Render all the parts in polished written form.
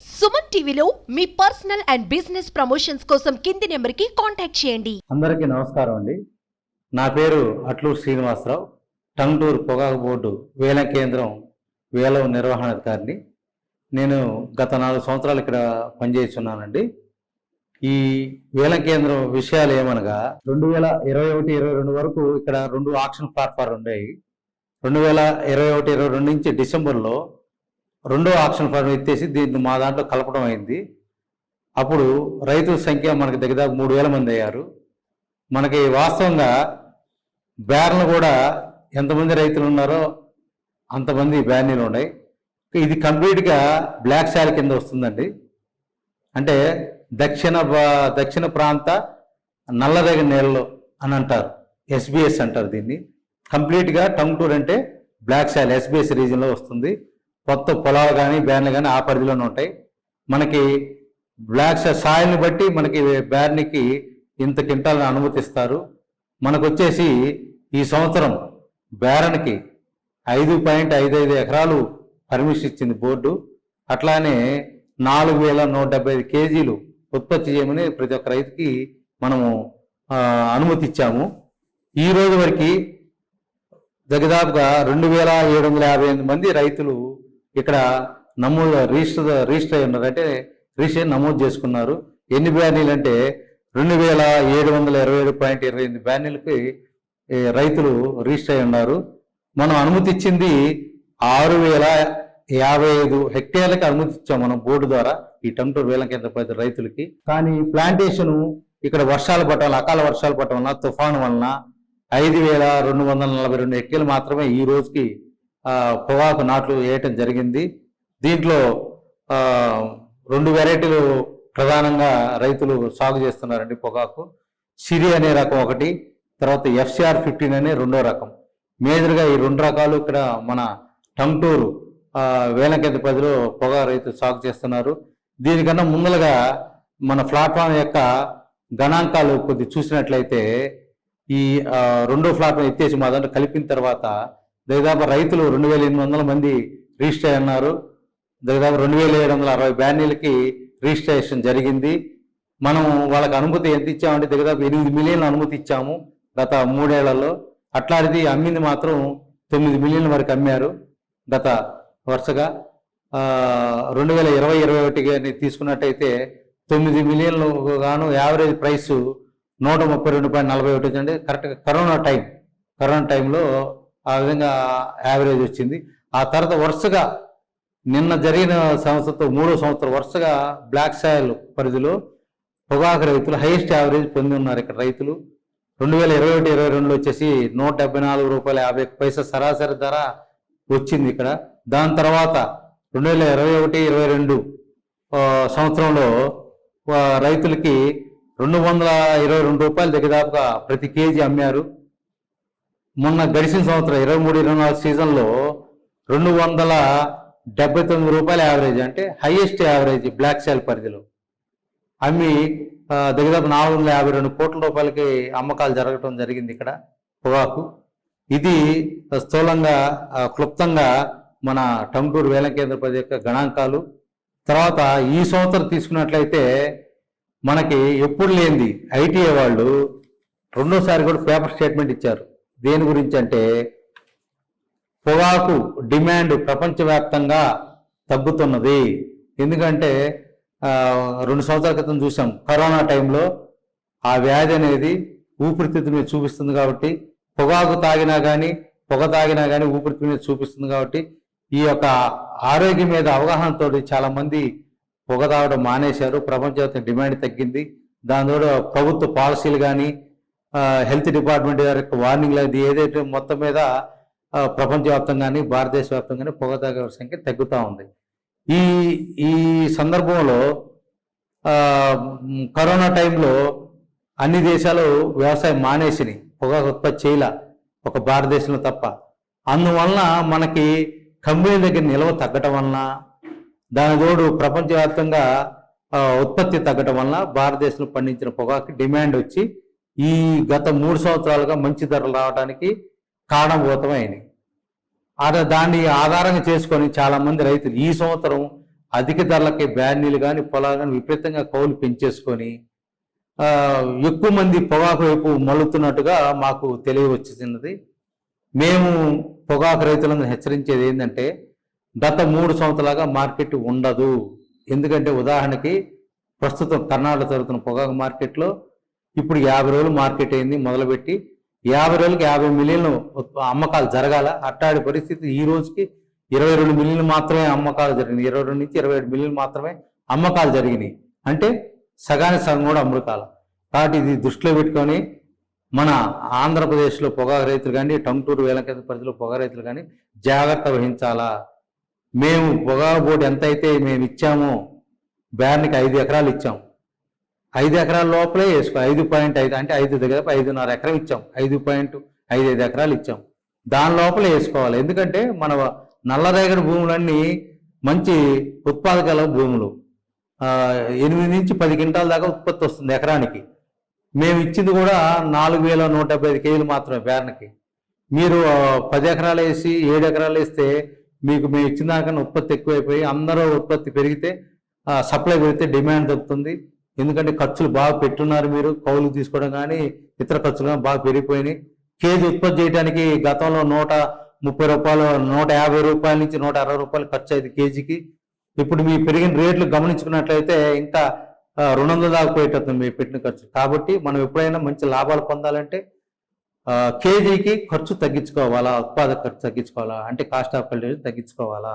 సుమన్ టీవీలో మీ personal and business promotions కోసం కింది నెంబర్కి కాంటాక్ట్ చేయండి. అందరికీ నమస్కారం అండి. నా పేరు అట్లూరు శ్రీనివాసరావు. టంగుటూరు పొగాకు బోర్డు వేలం కేంద్రం వేలం నిర్వహణాధికారిని. నేను గత 4 సంవత్సరాలు ఇక్కడ పనిచేస్తున్నానండి. ఈ వేలం కేంద్రం విషయాలు ఏమనగా 2021-22 వరకు ఇక్కడ 2 ఆక్షన్ ప్లాట్ఫామ్ ఉండేవి. 2021-22 నుంచి డిసెంబర్లో 2వ ఆక్షన్ ఫారం ఎత్తేసి దీన్ని మా దాంట్లో కలపడం అయింది. అప్పుడు రైతుల సంఖ్య మనకి దగ్గర 3,000 మంది అయ్యారు. మనకి వాస్తవంగా బ్యార్లు కూడా ఎంతమంది రైతులు ఉన్నారో అంతమంది బ్యానీలు ఉన్నాయి. ఇది కంప్లీట్గా బ్లాక్ సాయిల్ కింద వస్తుందండి. అంటే దక్షిణ ప్రాంత నల్లరేగడి నేలలు అని అంటారు, ఎస్బిఎస్ అంటారు దీన్ని. కంప్లీట్గా టంగుటూరు అంటే బ్లాక్ సాయిల్ ఎస్బిఎస్ రీజియన్లో వస్తుంది. కొత్త పొలాలు కానీ బ్యాన్లు కానీ ఆ పరిధిలోనే ఉంటాయి. మనకి బ్లాక్ సాయిల్ని బట్టి మనకి బ్యార్నికి ఇంత క్వింటాలను అనుమతిస్తారు. మనకు వచ్చేసి ఈ సంవత్సరం బ్యారన్కి 5.55 ఎకరాలు పర్మిషన్ ఇచ్చింది బోర్డు. అట్లానే 4,175 కేజీలు ఉత్పత్తి చేయమని ప్రతి ఒక్క రైతుకి మనము అనుమతి ఇచ్చాము. ఈ రోజు వరకు దాదాపుగా 2,758 మంది రైతులు ఇక్కడ రిజిస్టర్ అయి ఉన్నారు. అంటే రిజిస్టర్ నమోదు చేసుకున్నారు. ఎన్ని బ్యానీలు అంటే 2,727.28 బ్యానీలకి రైతులు రిజిస్టర్ అయి ఉన్నారు. మనం అనుమతి ఇచ్చింది 6,055 హెక్టేర్లకి అనుమతి ఇచ్చాం మనం బోర్డు ద్వారా ఈ టంగుటూరు వేలం కేంద్ర పరిధి రైతులకి. కానీ ప్లాంటేషన్ ఇక్కడ వర్షాలు పడటం వల్ల, అకాల వర్షాలు పడటం వలన, తుఫాను వలన 5,242 హెక్టేర్లు మాత్రమే ఈ రోజుకి పొగాకు నాట్లు వేయటం జరిగింది. దీంట్లో 2 వెరైటీలు ప్రధానంగా రైతులు సాగు చేస్తున్నారండి పొగాకు. సిరి అనే రకం ఒకటి, తర్వాత FCR 15 అనే 2వ రకం. మేజర్గా ఈ 2 రకాలు ఇక్కడ మన టంగుటూరు వేలం కేంద్ర పరిధిలో పొగా రైతులు సాగు చేస్తున్నారు. దీనికన్నా ముందలుగా మన ప్లాట్ఫామ్ యొక్క గణాంకాలు కొద్ది చూసినట్లయితే ఈ 2వ ప్లాట్ఫామ్ ఎత్తేసి మా దాంట్లో కలిపిన తర్వాత దాదాపు రైతులు 2,800 మంది రిజిస్టర్ అయి ఉన్నారు. దాదాపు 2,760 బ్యానీలకి రిజిస్ట్రేషన్ జరిగింది. మనం వాళ్ళకి అనుమతి ఎంత ఇచ్చామంటే దాదాపు 8 మిలియన్ల అనుమతి ఇచ్చాము గత 3 ఏళ్లలో. అట్లాంటిది అమ్మింది మాత్రం 9 మిలియన్ల వరకు అమ్మారు గత వరుసగా. 2020-21 తీసుకున్నట్టయితే 9 మిలియన్లు గాను యావరేజ్ ప్రైస్ 132.41 అంటే కరెక్ట్గా కరోనా టైంలో ఆ విధంగా యావరేజ్ వచ్చింది. ఆ తర్వాత వరుసగా నిన్న జరిగిన సంవత్సరంతో 3వ సంవత్సరం వరుసగా బ్లాక్ సాయిల్ పరిధిలో పొగాకు రైతులు హైయెస్ట్ యావరేజ్ పొంది ఉన్నారు. ఇక్కడ రైతులు 2021-22లో వచ్చేసి ₹174.50 సరాసరి ధర వచ్చింది ఇక్కడ. దాని తర్వాత 2021-22 సంవత్సరంలో రైతులకి ₹222 దగ్గరదాపుగా ప్రతి కేజీ అమ్మారు. మొన్న గడిచిన సంవత్సరం 23-24 సీజన్లో ₹279 యావరేజ్, అంటే హైయెస్ట్ యావరేజ్ బ్లాక్ సాయిల్ పరిధిలో అమ్మి దాదాపు ₹452 కోట్ల అమ్మకాలు జరగటం జరిగింది ఇక్కడ పొగాకు. ఇది స్థూలంగా క్లుప్తంగా మన టంగుటూరు వేలం కేంద్ర పరిధి యొక్క గణాంకాలు. తర్వాత ఈ సంవత్సరం తీసుకున్నట్లయితే మనకి ఎప్పుడు లేనిది ITA వాళ్ళు రెండోసారి కూడా పేపర్ స్టేట్మెంట్ ఇచ్చారు. దేని గురించి అంటే పొగాకు డిమాండ్ ప్రపంచవ్యాప్తంగా తగ్గుతున్నది. ఎందుకంటే 2 సంవత్సరాల క్రితం చూసాం కరోనా టైంలో ఆ వ్యాధి అనేది ఊపిరితిత్తుల మీద చూపిస్తుంది. కాబట్టి పొగాకు తాగినా కానీ పొగ తాగినా కానీ ఊపిరితిత్తుల మీద చూపిస్తుంది. కాబట్టి ఈ యొక్క ఆరోగ్యం మీద అవగాహనతో చాలామంది పొగ తాగడం మానేశారు. ప్రపంచవ్యాప్తంగా డిమాండ్ తగ్గింది. దాని ద్వారా ప్రభుత్వ పాలసీలు కానీ హెల్త్ డిపార్ట్మెంట్ యొక్క వార్నింగ్ అది ఏదైతే మొత్తం మీద ప్రపంచవ్యాప్తంగానే భారతదేశ వ్యాప్తంగానే పొగ తాగే సంఖ్య తగ్గుతూ ఉంది. ఈ సందర్భంలో కరోనా టైంలో అన్ని దేశాలు వ్యవసాయం మానేసినాయి, పొగాకు ఉత్పత్తి చేయలే, ఒక భారతదేశంలో తప్ప. అందువలన మనకి కంపెనీ దగ్గర నిల్వ తగ్గటం వలన, దాని తోడు ప్రపంచవ్యాప్తంగా ఉత్పత్తి తగ్గటం వలన భారతదేశంలో పండించిన పొగాకు డిమాండ్ వచ్చి ఈ గత 3 సంవత్సరాలుగా మంచి ధరలు రావడానికి కారణభూతమైనవి. దాన్ని ఆధారంగా చేసుకొని చాలామంది రైతులు ఈ సంవత్సరం అధిక ధరలకి బ్యానీలు కానీ పొలాలు కానీ విపరీతంగా కౌలు పెంచేసుకొని ఎక్కువ మంది పొగాకు వైపు మళ్ళుతున్నట్టుగా మాకు తెలియవచ్చుతున్నది. మేము పొగాకు రైతులను హెచ్చరించేది ఏంటంటే గత 3 సంవత్సరాలుగా మార్కెట్ ఉండదు. ఎందుకంటే ఉదాహరణకి ప్రస్తుతం కర్ణాటక జరుగుతున్న పొగాకు మార్కెట్లో ఇప్పుడు 50 రోజులు మార్కెట్ అయింది మొదలుపెట్టి 50 రోజులకి 50 మిలియన్లు అమ్మకాలు జరగాల. అట్టాడి పరిస్థితి ఈ రోజుకి 22 మిలియన్లు మాత్రమే అమ్మకాలు జరిగినాయి. 22 నుంచి 27 మిలియన్లు మాత్రమే అమ్మకాలు జరిగినాయి. అంటే సగానికి సగం కూడా అమృకాల. కాబట్టి ఇది దృష్టిలో పెట్టుకొని మన ఆంధ్రప్రదేశ్లో పొగాకు రైతులు కానీ టంగుటూరు వేలంకేంద్ర పరిధిలో పొగాకు రైతులు కానీ జాగ్రత్త వహించాలా. మేము పొగాకు బోర్డు ఎంత అయితే మేము ఇచ్చామో బ్యాన్కి 5 ఎకరాలు ఇచ్చాం. 5 ఎకరాల లోపలే వేసుకో 5.5 అంటే 5 దగ్గర 5.5 ఎకరం ఇచ్చాం. 5.55 ఎకరాలు ఇచ్చాం. దాని లోపల వేసుకోవాలి. ఎందుకంటే మన నల్లరేగడి భూములన్నీ మంచి ఉత్పాదకల భూములు. 8 నుంచి 10 క్వింటాల దాకా ఉత్పత్తి వస్తుంది ఎకరానికి. మేము ఇచ్చింది కూడా 4175 కేజీలు మాత్రమే బ్యాన్కి. మీరు 10 ఎకరాలు వేసి 7 ఎకరాలు వేస్తే మీకు మేము ఇచ్చిన దానికన్నా ఉత్పత్తి ఎక్కువైపోయి అందరూ ఉత్పత్తి పెరిగితే సప్లై పెరిగితే డిమాండ్ తగ్గుతుంది. ఎందుకంటే ఖర్చులు బాగా పెట్టున్నారు. మీరు కౌలు తీసుకోవడం కానీ ఇతర ఖర్చులు కానీ బాగా పెరిగిపోయినాయి. కేజీ ఉత్పత్తి చేయడానికి గతంలో 130 రూపాయలు 150 రూపాయల నుంచి 160 రూపాయలు ఖర్చు అయింది కేజీకి. ఇప్పుడు మీ పెరిగిన రేట్లు గమనించుకున్నట్లయితే ఇంకా 200 దాకా పోయేటప్పుడు మీరు పెట్టిన ఖర్చు. కాబట్టి మనం ఎప్పుడైనా మంచి లాభాలు పొందాలంటే కేజీకి ఖర్చు తగ్గించుకోవాలా, ఉత్పాదక ఖర్చు తగ్గించుకోవాలా, అంటే కాస్ట్ ఆఫ్ కల్టివేషన్ తగ్గించుకోవాలా.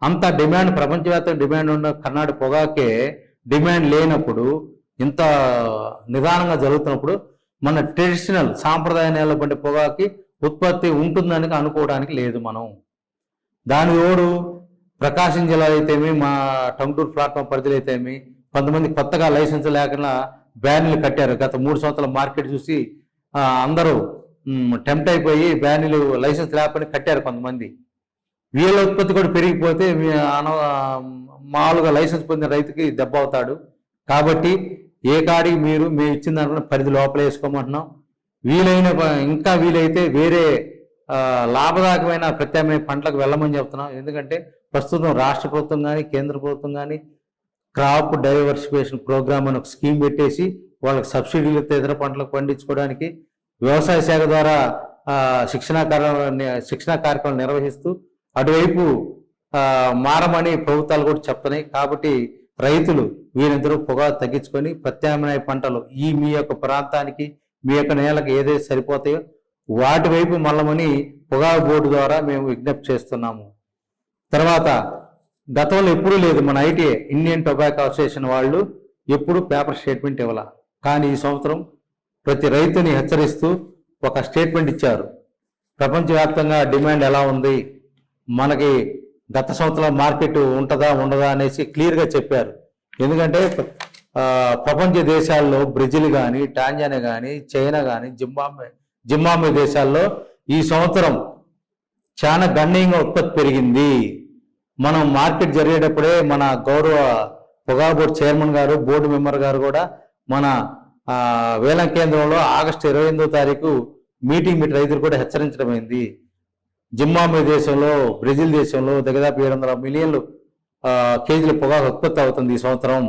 అంత డిమాండ్ ప్రపంచవ్యాప్తంగా డిమాండ్ ఉన్న కర్ణాటక పొగాకే డిమాండ్ లేనప్పుడు, ఇంత నిదానంగా జరుగుతున్నప్పుడు మన ట్రెడిషనల్ సాంప్రదాయ నేల పండే పొగాకి ఉత్పత్తి ఉంటుందని అనుకోవడానికి లేదు. మనం దాని ఓడు ప్రకాశం జిల్లా అయితేమి మా టంగుటూరు ప్లాట్ఫామ్ పరిధిలో అయితేమి కొంతమంది కొత్తగా లైసెన్స్ లేకుండా బ్యానీలు కట్టారు. గత 3 సంవత్సరాల మార్కెట్ చూసి అందరూ టెంప్ట్ అయిపోయి బ్యానీలు లైసెన్స్ లేకపోతే కట్టారు కొంతమంది. వీళ్ళ ఉత్పత్తి కూడా పెరిగిపోతే మామూలుగా లైసెన్స్ పొందిన రైతుకి దెబ్బ అవుతాడు. కాబట్టి ఏ కాడికి మేము ఇచ్చిన దానికన్నా పరిధి లోపల వేసుకోమంటున్నాం. ఇంకా వీలైతే వేరే లాభదాయకమైన ప్రత్యామ్నాయ పంటలకు వెళ్ళమని చెప్తున్నాం. ఎందుకంటే ప్రస్తుతం రాష్ట్ర ప్రభుత్వం కానీ కేంద్ర ప్రభుత్వం కానీ క్రాప్ డైవర్సిఫికేషన్ ప్రోగ్రామ్ అని ఒక స్కీమ్ పెట్టేసి వాళ్ళకి సబ్సిడీలతో ఇతర పంటలకు పండించుకోవడానికి వ్యవసాయ శాఖ ద్వారా శిక్షణా కార్యక్రమాలు నిర్వహిస్తూ అటువైపు మారమని ప్రభుత్వాలు కూడా చెప్తున్నాయి. కాబట్టి రైతులు వీరందరూ పొగాకు తగ్గించుకొని ప్రత్యామ్నాయ పంటలు మీ యొక్క ప్రాంతానికి మీ యొక్క నేలకు ఏదైతే సరిపోతాయో వాటి వైపు మళ్ళమని పొగాకు బోర్డు ద్వారా మేము విజ్ఞప్తి చేస్తున్నాము. తర్వాత గతంలో ఎప్పుడూ లేదు, మన ఐటీఏ ఇండియన్ టొబాకో అసోసియేషన్ వాళ్ళు ఎప్పుడు పేపర్ స్టేట్మెంట్ ఇవ్వాల. కానీ ఈ సంవత్సరం ప్రతి రైతుని హెచ్చరిస్తూ ఒక స్టేట్మెంట్ ఇచ్చారు. ప్రపంచవ్యాప్తంగా డిమాండ్ ఎలా ఉంది, మనకి గత సంవత్సరం మార్కెట్ ఉంటుందా ఉండదా అనేసి క్లియర్గా చెప్పారు. ఎందుకంటే ప్రపంచ దేశాల్లో బ్రెజిల్ కానీ టాంజానియా కానీ చైనా కానీ జింబాబ్వే దేశాల్లో ఈ సంవత్సరం చాలా గణనీయంగా ఉత్పత్తి పెరిగింది. మనం మార్కెట్ జరిగేటప్పుడే మన గౌరవ పొగాకు బోర్డు చైర్మన్ గారు బోర్డు మెంబర్ గారు కూడా మన వేలం కేంద్రంలో ఆగస్టు 28వ తారీఖు మీటింగ్ పెట్టి రైతులు కూడా హెచ్చరించడమైంది. జింబాబ్వే దేశంలో బ్రెజిల్ దేశంలో దాదాపు 700 మిలియన్లు కేజీల పొగాకు ఉత్పత్తి అవుతుంది ఈ సంవత్సరం.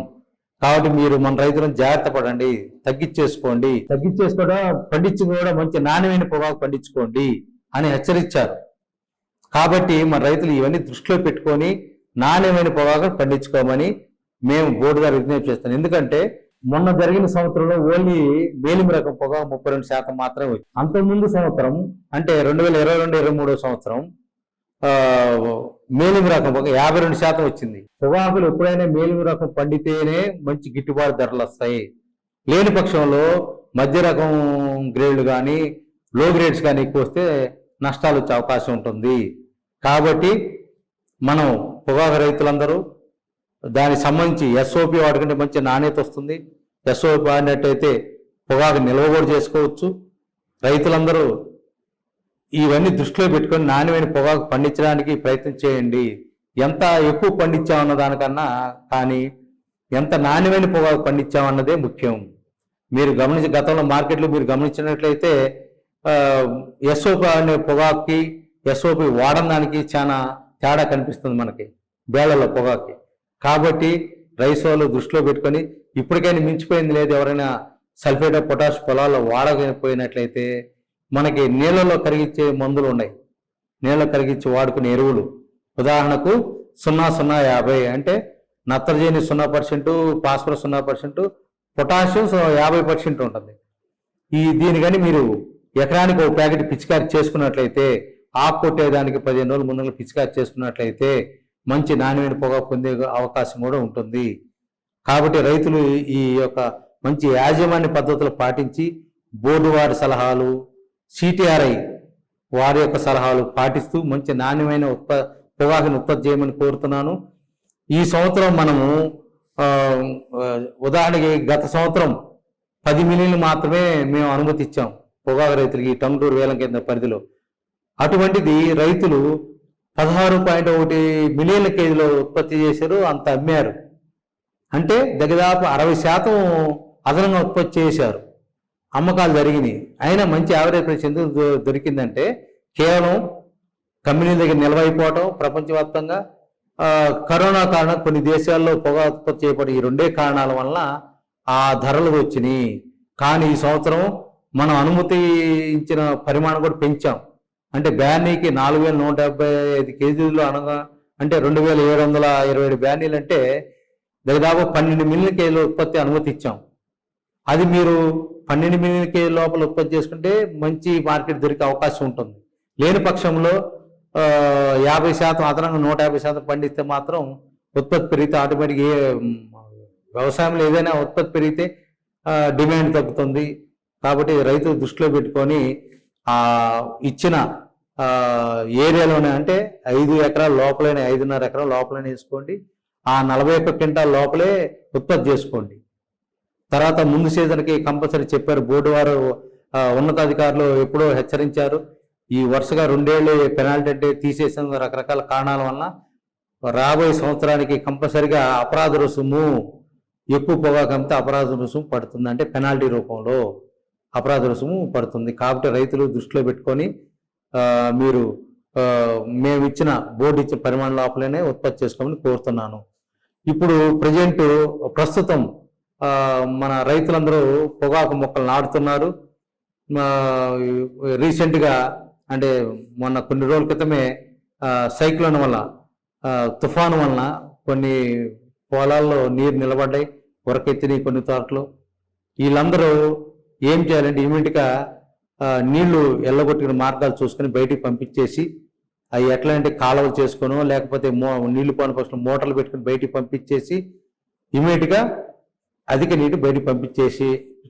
కాబట్టి మీరు మన రైతులను జాగ్రత్త పడండి, తగ్గించేసుకోవడం పండించుకుని కూడా మంచి నాణ్యమైన పొగాకు పండించుకోండి అని హెచ్చరించారు. కాబట్టి మన రైతులు ఇవన్నీ దృష్టిలో పెట్టుకొని నాణ్యమైన పొగాకు పండించుకోమని మేము బోర్డు గారు విజ్ఞప్తి చేస్తాం. ఎందుకంటే మొన్న జరిగిన సంవత్సరంలో ఓన్లీ మేలిమి రకం పొగాకు 32% మాత్రమే వచ్చింది. అంతకుముందు సంవత్సరం అంటే 2022-23 సంవత్సరం మేలిమి రకం పొగ 52% వచ్చింది. పొగాకులు ఎప్పుడైనా మేలిమి రకం పండితేనే మంచి గిట్టుబాటు ధరలు వస్తాయి. లేని పక్షంలో మధ్య రకం గ్రేడ్లు కానీ లో గ్రేడ్స్ కానీ ఎక్కువ వస్తే నష్టాలు వచ్చే అవకాశం ఉంటుంది. కాబట్టి మనం పొగాకు రైతులందరూ దానికి సంబంధించి ఎస్ఓపి వాడుకుంటే మంచి నాణ్యత వస్తుంది. ఎస్ఓపి వాడినట్టయితే పొగాకు నిల్వ కూడా చేసుకోవచ్చు. రైతులందరూ ఇవన్నీ దృష్టిలో పెట్టుకొని నాణ్యమైన పొగాకు పండించడానికి ప్రయత్నం చేయండి. ఎంత ఎక్కువ పండించామన్న దానికన్నా కానీ ఎంత నాణ్యమైన పొగాకు పండించామన్నదే ముఖ్యం. మీరు గతంలో మార్కెట్లో మీరు గమనించినట్లయితే ఎస్ఓపి అనే పొగాకుకి ఎస్ఓపి వాడడానికి చాలా తేడా కనిపిస్తుంది మనకి బేళ్లలో పొగాకి. కాబట్టి రైస్ వాళ్ళు దృష్టిలో పెట్టుకొని ఇప్పటికైనా మించిపోయింది లేదు, ఎవరైనా సల్ఫేట్ ఆఫ్ పొటాష్ పొలాల్లో వాడకపోయినట్లయితే మనకి నీళ్ళలో కరిగించే మందులు ఉన్నాయి, నీళ్ళలో కరిగించి వాడుకునే ఎరువులు. ఉదాహరణకు 0-0-50 అంటే నత్రజని 0%, ఫాస్ఫరస్ 0%, పొటాషియం 50% ఉంటుంది. దీని కానీ మీరు ఎకరానికి ఒక ప్యాకెట్ పిచికారి చేసుకున్నట్లయితే, ఆకు కొట్టేదానికి 15 రోజుల ముందు పిచికారి చేసుకున్నట్లయితే మంచి నాణ్యమైన పొగ పొందే అవకాశం కూడా ఉంటుంది. కాబట్టి రైతులు ఈ యొక్క మంచి యాజమాన్య పద్ధతులు పాటించి బోర్డు వారి సలహాలు, సిటిఆర్ఐ వారి యొక్క సలహాలు పాటిస్తూ మంచి నాణ్యమైన పొగాకుని ఉత్పత్తి చేయమని కోరుతున్నాను. ఈ సంవత్సరం మనము ఉదాహరణకి గత సంవత్సరం 10 మిలియన్లు మాత్రమే మేము అనుమతి ఇచ్చాం పొగాకు రైతులకి టంగుటూరు వేలం కేంద్ర పరిధిలో. అటువంటిది రైతులు 16.1 మిలియన్ల కేజీలో ఉత్పత్తి చేశారు, అంత అమ్మారు. అంటే దాదాపు 60% అదనంగా ఉత్పత్తి చేశారు, అమ్మకాలు జరిగినాయి. అయినా మంచి యావరేజ్ ప్రైస్ ఎందుకు దొరికిందంటే కేవలం కంపెనీల దగ్గర నిల్వైపోవటం, ప్రపంచవ్యాప్తంగా కరోనా కారణం కొన్ని దేశాల్లో పొగ ఉత్పత్తి చేయబడి ఈ రెండే కారణాల వల్ల ఆ ధరలు వచ్చినాయి. కానీ ఈ సంవత్సరం మనం అనుమతి ఇచ్చిన పరిమాణం కూడా పెంచాం. అంటే బ్యానీకి 4175 కేజీలు అనగా అంటే 2727 బ్యానీలు అంటే దాదాపు 12 మిలియన్ కేజీల ఉత్పత్తి అనుమతి ఇచ్చాం. అది మీరు 12 మిలియన్ కేజీల లోపల ఉత్పత్తి చేసుకుంటే మంచి మార్కెట్ దొరికే అవకాశం ఉంటుంది. లేని పక్షంలో 50% అదనంగా 150% పండిస్తే మాత్రం ఉత్పత్తి పెరిగితే ఆటోమేటిక్ వ్యవసాయంలో ఏదైనా ఉత్పత్తి పెరిగితే డిమాండ్ తగ్గుతుంది. కాబట్టి రైతులు దృష్టిలో పెట్టుకొని ఇచ్చిన ఏరియాలోనే అంటే 5 ఎకరాల లోపలైనా 5.5 ఎకరాల లోపలైనా వేసుకోండి. ఆ 41 క్వింటాల లోపలే ఉత్పత్తి చేసుకోండి. తర్వాత ముందు సీజన్కి కంపల్సరీ చెప్పారు, బోర్డు వారు ఉన్నతాధికారులు ఎప్పుడో హెచ్చరించారు. ఈ వరుసగా 2 ఏళ్ళు పెనాల్టీ అంటే తీసేసిన రకరకాల కారణాల వలన రాబోయే సంవత్సరానికి కంపల్సరిగా అపరాధ రుసుము, ఎక్కువ పొగాకు అమ్మితే అపరాధ రుసుము పడుతుంది, అంటే పెనాల్టీ రూపంలో అపరాధ రుసుము పడుతుంది. కాబట్టి రైతులు దృష్టిలో పెట్టుకొని మీరు మేము ఇచ్చిన బోర్డు ఇచ్చిన పరిమాణం లోపలనే ఉత్పత్తి చేసుకోమని కోరుతున్నాను. ఇప్పుడు ప్రస్తుతం మన రైతులందరూ పొగాకు మొక్కలు నాటుతున్నారు. రీసెంట్గా అంటే మొన్న కొన్ని రోజుల క్రితమే సైక్లోన్ వల్ల, తుఫాను వలన కొన్ని పొలాల్లో నీరు నిలబడ్డాయి, ఉరకెత్తినాయి కొన్ని తోటలు. వీళ్ళందరూ ఏం చేయాలంటే ఇమీడియట్గా నీళ్లు ఎల్లగొట్టిన మార్గాలు చూసుకొని బయటికి పంపించేసి, అవి ఎట్లా అంటే కాలువలు చేసుకోనో లేకపోతే నీళ్లు పోని పక్షులు మోటార్లు పెట్టుకుని బయటికి పంపించేసి ఇమీడియట్గా అధిక నీటి బయటికి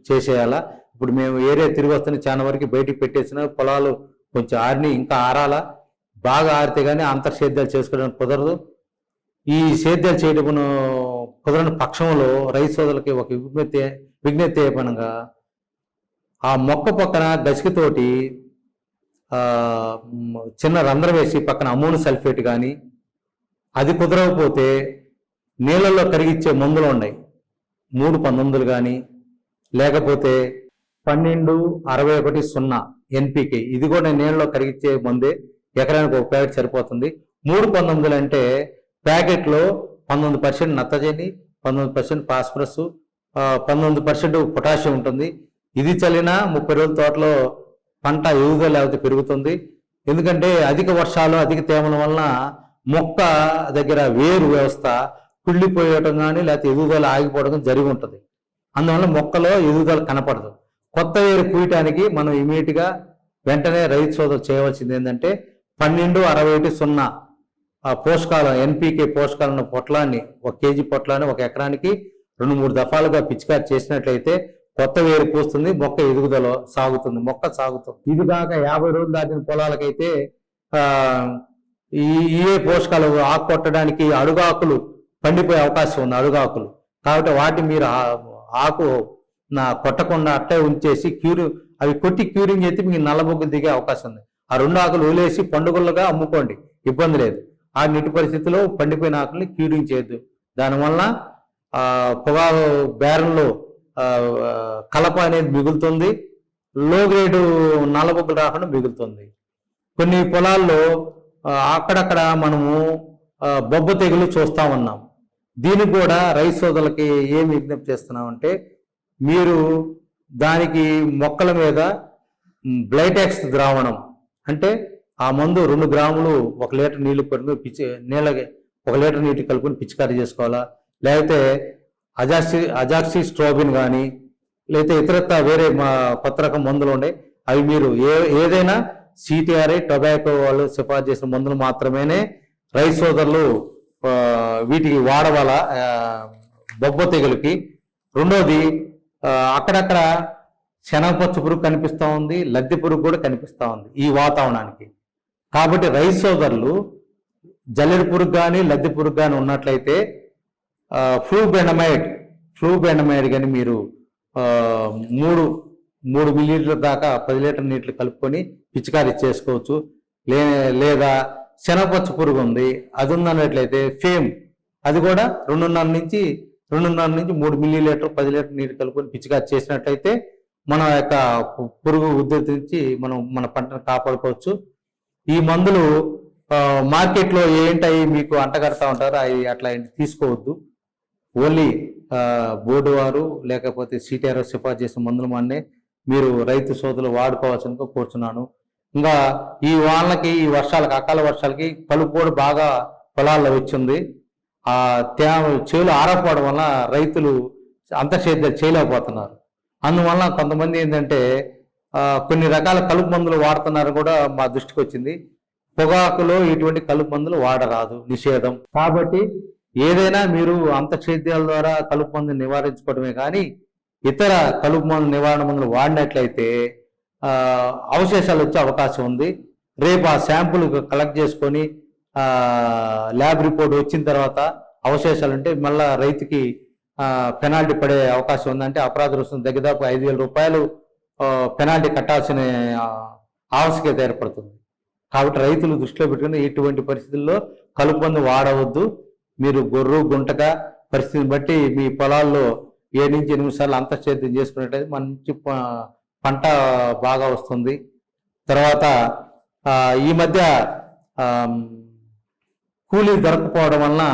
చేసేయాలా. ఇప్పుడు మేము ఏరియా తిరిగి వస్తున్న చాలా వరకు బయటికి పెట్టేసిన పొలాలు కొంచెం ఆరిని, ఇంకా ఆరాలా. బాగా ఆరితే కానీ అంతర్సేద్యాలు చేసుకోవడానికి కుదరదు. ఈ సేద్యాలు చేయడం కుదరని పక్షంలో రైతు సోదరులకి ఒక విజ్ఞప్తి ఏమనగా, ఆ మొక్క పక్కన గసికతోటి చిన్న రంధ్రం వేసి పక్కన అమోనియం సల్ఫేట్ కానీ, అది కుదరకపోతే నీళ్ళల్లో కరిగించే మందులు ఉన్నాయి 3-19 కానీ, లేకపోతే 12-61-0 ఎన్పికే, ఇది కూడా నీళ్ళలో కరిగించే మందే. ఎకరానికి ఒక ప్యాకెట్ సరిపోతుంది. 3-19 అంటే ప్యాకెట్లో 19% నత్రజని, 19% ఫాస్ఫరస్, 19% పొటాషియం ఉంటుంది. ఇది చల్లినా 30 రోజుల తోటలో పంట ఎదుగుదల లేకపోతే పెరుగుతుంది. ఎందుకంటే అధిక వర్షాలు, అధిక తేమల వలన మొక్క దగ్గర వేరు వ్యవస్థ కుళ్ళిపోయటం కానీ లేకపోతే ఎదుగుదల ఆగిపోవడం జరిగి ఉంటుంది. అందువల్ల మొక్కలో ఎదుగుదల కనపడదు. కొత్త వేరు పూయటానికి మనం ఇమీడియట్గా వెంటనే రైతు సోదరులు చేయవలసింది ఏంటంటే 12-61-0 పోషకాలు ఎన్పికే పోషకాలను పొట్లాన్ని 1 కేజీ పొట్లాన్ని 1 ఎకరానికి 2-3 దఫాలుగా పిచికారి చేసినట్లయితే కొత్త వేరు పూస్తుంది, మొక్క ఎదుగుదల సాగుతుంది, మొక్క సాగుతుంది. ఇది కాక 50 రోజులు దాటిన పొలాలకైతే ఈ పోషకాలు ఆకు కొట్టడానికి అడుగాకులు పండిపోయే అవకాశం ఉంది, అడుగాకులు. కాబట్టి వాటిని మీరు ఆకు కొట్టకుండా అట్టే ఉంచేసి అవి కొట్టి క్యూరింగ్ చేస్తే మీకు నల్లబొగ్గులు దిగే అవకాశం ఉంది. ఆ 2 ఆకులు వదిలేసి పండుగలుగా అమ్ముకోండి, ఇబ్బంది లేదు. ఆ నీటి పరిస్థితిలో పండిపోయిన ఆకుల్ని క్యూరింగ్ చేయొద్దు. దానివల్ల పొగాకు బేరంలో కలప అనేది మిగులుతుంది, లో గ్రేడు నల్లబొగ్గులు రాకుండా మిగులుతుంది. కొన్ని పొలాల్లో అక్కడక్కడ మనము బొబ్బ తెగులు చూస్తా ఉన్నాం. దీనికి కూడా రైతు సోదరులకి ఏమి విజ్ఞప్తి చేస్తున్నామంటే, మీరు దానికి మొక్కల మీద బ్లైటెక్స్ ద్రావణం అంటే ఆ మందు 2 గ్రాములు 1 లీటర్ నీళ్లు కలుపుకొని నీళ్ళకి 1 లీటర్ నీటి కలుపుకొని పిచికారీ చేసుకోవాలా, లేకపోతే అజాక్సి స్ట్రోబిన్ కానీ లేకపోతే ఇతరత్ర వేరే కొత్త రకం మందులు ఉన్నాయి, అవి మీరు ఏదైనా సిటిఆర్ఐ టొబాకో వాళ్ళు సిఫార్సు చేసిన మందులు మాత్రమేనే రైతు సోదరులు వీటికి వాడవాల బొబ్బ తెగులకి. రెండోది, అక్కడక్కడ శనగపచ్చ పురుగు కనిపిస్తూ ఉంది, లద్దె పురుగు కూడా కనిపిస్తూ ఉంది ఈ వాతావరణానికి. కాబట్టి రైతు సోదరులు జల్లెడ పురుగు కానీ లద్దె పురుగు కానీ ఉన్నట్లయితే ఫ్లూబెండమైడ్ కానీ మీరు 3 మిల్లీలీటర్ల దాకా 10 లీటర్ నీటిలో కలుపుకొని పిచికారీ చేసుకోవచ్చు. లేదా శనగపచ్చ పురుగు ఉంది, అది ఉన్నట్లయితే ఫేమ్, అది కూడా 2.5 నుంచి 3 మిల్లీలీటర్ 10 లీటర్ నీటి కలుపుకొని పిచికారీ చేసినట్లయితే మన యొక్క పురుగు ఉధృతి నుంచి మన పంటను కాపాడుకోవచ్చు. ఈ మందులు మార్కెట్లో ఏంటవి మీకు అంటగడతా ఉంటారు, అవి అట్లా తీసుకోవద్దు. ఓన్లీ బోర్డు వారు లేకపోతే సిటిఆర్ సిఫార్సు చేసిన మందులు మాన్నే మీరు రైతు సోదరులు వాడుకోవాల్సిందిగా కోరుచున్నాను. ఇంకా ఈ వాళ్ళకి ఈ వర్షాలకి అకాల వర్షాలకి కలుపు కూడా బాగా పొలాల్లో వచ్చింది. ఆ చేలు ఆరకపోవడం వల్ల రైతులు అంతర్సేద్యాలు చేయలేకపోతున్నారు. అందువల్ల కొంతమంది ఏంటంటే కొన్ని రకాల కలుపు మందులు వాడుతున్నారు కూడా మా దృష్టికి వచ్చింది. పొగాకులో ఇటువంటి కలుపు మందులు వాడరాదు, నిషేధం. కాబట్టి ఏదైనా మీరు అంతర్సేద్యాల ద్వారా కలుపు మందులు నివారించుకోవడమే కానీ ఇతర కలుపు మందులు నివారణ మందులు వాడినట్లయితే అవశేషాలు వచ్చే అవకాశం ఉంది. రేపు ఆ శాంపుల్ కలెక్ట్ చేసుకొని ల్యాబ్ రిపోర్ట్ వచ్చిన తర్వాత అవశేషాలు ఉంటే మళ్ళా రైతుకి పెనాల్టీ పడే అవకాశం ఉందంటే అపరాధ రుసుము దగ్గదాపు 5,000 రూపాయలు పెనాల్టీ కట్టాల్సిన ఆవశ్యకత ఏర్పడుతుంది. కాబట్టి రైతులు దృష్టిలో పెట్టుకుని ఇటువంటి పరిస్థితుల్లో కలుపు మందు వాడవద్దు. మీరు గొర్రు గుంటక పరిస్థితిని బట్టి మీ పొలాల్లో 7 నుంచి 8 సార్లు అంతర్సేద్యం చేసుకున్నట్టయితే మంచి పంట బాగా వస్తుంది. తర్వాత ఈ మధ్య కూలీ దొరకపోవడం వలన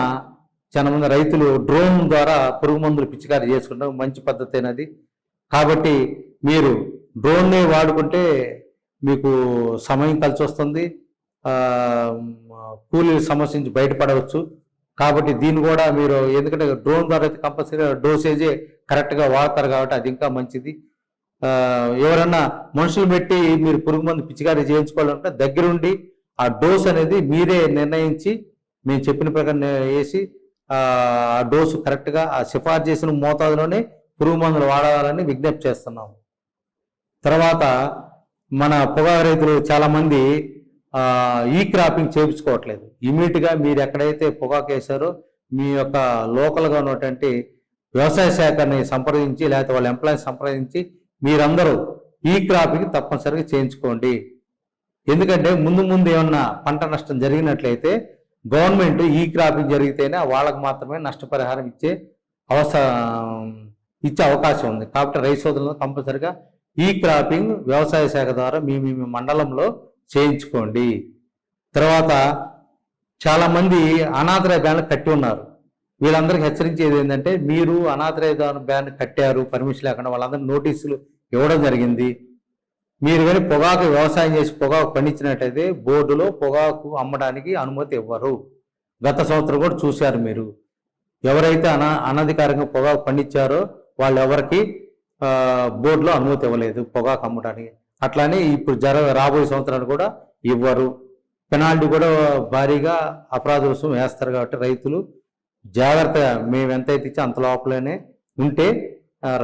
చాలా మంది రైతులు డ్రోన్ ద్వారా పురుగు మందులు పిచికారీ చేసుకుంటాం, మంచి పద్ధతి అయినది. కాబట్టి మీరు డ్రోన్నే వాడుకుంటే మీకు సమయం కలిసి వస్తుంది, కూలీ సమస్య నుంచి బయటపడవచ్చు. కాబట్టి దీన్ని కూడా మీరు, ఎందుకంటే డ్రోన్ ద్వారా అయితే కంపల్సరీగా డోసేజే కరెక్ట్గా వాడతారు కాబట్టి అది ఇంకా మంచిది. ఎవరన్నా మనుషులు పెట్టి మీరు పురుగు మందు పిచికారీ చేయించుకోవాలంటే దగ్గరుండి ఆ డోస్ అనేది మీరే నిర్ణయించి మేము చెప్పిన ప్రకారం వేసి ఆ డోసు కరెక్ట్గా ఆ సిఫార్సు చేసిన మోతాదులోనే పురుగు మందులు వాడాలని విజ్ఞప్తి చేస్తున్నాము. తర్వాత మన పొగాకు రైతులు చాలామంది ఈ క్రాపింగ్ చేయించుకోవట్లేదు. ఇమీడియట్గా మీరు ఎక్కడైతే పొగాకు వేశారో మీ యొక్క లోకల్గా ఉన్నటువంటి వ్యవసాయ శాఖని సంప్రదించి లేకపోతే వాళ్ళ ఎంప్లాయీస్ సంప్రదించి మీరందరూ ఈ క్రాపింగ్ తప్పనిసరిగా చేయించుకోండి. ఎందుకంటే ముందు ఏమన్నా పంట నష్టం జరిగినట్లయితే గవర్నమెంట్ ఈ క్రాపింగ్ జరిగితేనే వాళ్ళకు మాత్రమే నష్టపరిహారం ఇచ్చే అవకాశం ఉంది. కాబట్టి రైతు సోదరులను కంపల్సరిగా ఈ క్రాపింగ్ వ్యవసాయ శాఖ ద్వారా మీ మండలంలో చేయించుకోండి. తర్వాత చాలామంది అనాథరాయ బ్యాన్లు కట్టి ఉన్నారు. వీళ్ళందరికీ హెచ్చరించేది ఏంటంటే, మీరు అనాథరాయ బ్యాన్ కట్టారు పర్మిషన్ లేకుండా, వాళ్ళందరికీ నోటీసులు ఇవ్వడం జరిగింది. మీరు కానీ పొగాకు వ్యవసాయం చేసి పొగాకు పండించినట్టయితే బోర్డులో పొగాకు అమ్మడానికి అనుమతి ఇవ్వరు. గత సంవత్సరం కూడా చూశారు మీరు. ఎవరైతే అనధికారంగా పొగాకు పండించారో వాళ్ళు ఎవరికి బోర్డులో అనుమతి ఇవ్వలేదు పొగాకు అమ్మడానికి. అట్లానే ఇప్పుడు రాబోయే సంవత్సరాలు కూడా ఇవ్వరు. పెనాల్టీ కూడా భారీగా అపరాధ రుసుము వేస్తారు. కాబట్టి రైతులు జాగ్రత్తగా మేము ఎంతైతే ఇచ్చి అంత లోపలనే ఉంటే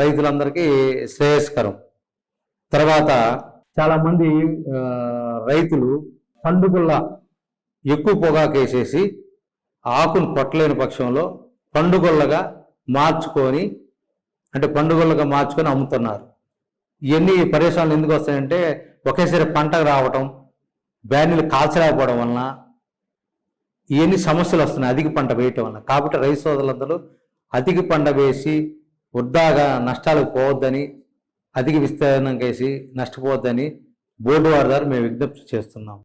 రైతులందరికీ శ్రేయస్కరం. తర్వాత చాలామంది రైతులు పండుగల్లా ఎక్కువ పొగాకు వేసేసి ఆకును కొట్టలేని పక్షంలో పండుగల్లగా మార్చుకొని అమ్ముతున్నారు. ఇవన్నీ పరేషాన్లు ఎందుకు వస్తాయంటే, ఒకేసారి పంట రావటం, బ్యానీలు కాల్చలేకపోవడం వలన ఇవన్నీ సమస్యలు వస్తున్నాయి అధిక పంట వేయటం వలన. కాబట్టి రైతు సోదరులందరూ అధిక పంట వేసి వృద్ధాగా నష్టాలకు పోవద్దని, అధిక విస్తీర్ణం వేసి నష్టపోవద్దని బోర్డు వారి ద్వారా మేము విజ్ఞప్తి చేస్తున్నాం.